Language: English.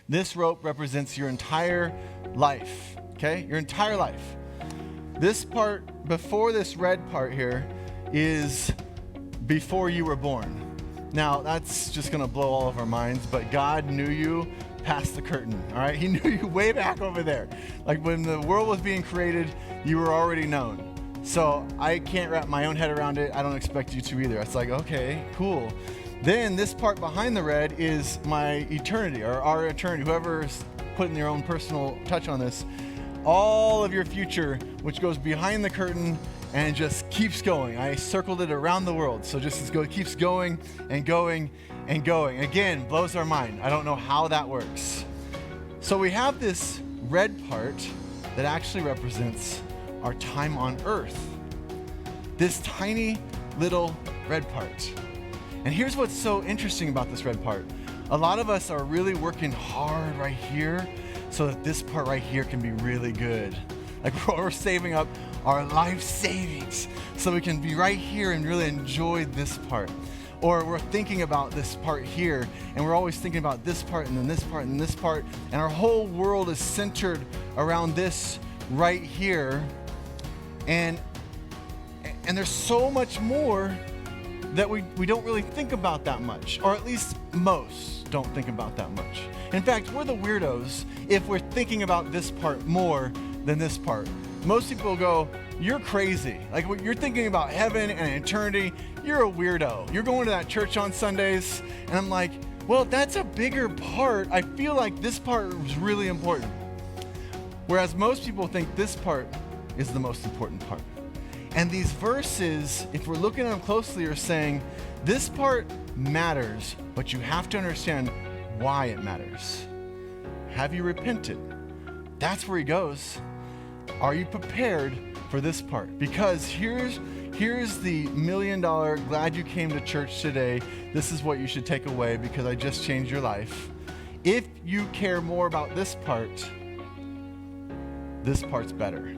This rope represents your entire life, okay? Your entire life. This part, before this red part here, is before you were born. Now, that's just going to blow all of our minds, but God knew you past the curtain, all right? He knew you way back over there. Like when the world was being created, you were already known. So I can't wrap my own head around it. I don't expect you to either. It's like, okay, cool. Then this part behind the red is my eternity, or our eternity, whoever's putting their own personal touch on this. All of your future, which goes behind the curtain and just keeps going. I circled it around the world. So just keeps going and going and going. Again, blows our mind. I don't know how that works. So we have this red part that actually represents our time on earth. This tiny little red part. And here's what's so interesting about this red part. A lot of us are really working hard right here so that this part right here can be really good. Like we're saving up our life savings so we can be right here and really enjoy this part. Or we're thinking about this part here, and we're always thinking about this part and then this part and this part, and our whole world is centered around this right here. And there's so much more that we don't really think about that much, or at least most don't think about that much. In fact, we're the weirdos if we're thinking about this part more than this part. Most people go, you're crazy. Like you're thinking about heaven and eternity, you're a weirdo. You're going to that church on Sundays, and I'm like, well, that's a bigger part. I feel like this part is really important. Whereas most people think this part is the most important part. And these verses, if we're looking at them closely, are saying this part matters, but you have to understand why it matters. Have you repented? That's where he goes. Are you prepared for this part? Because here's the $1 million, glad you came to church today. This is what you should take away because I just changed your life. If you care more about this part's better.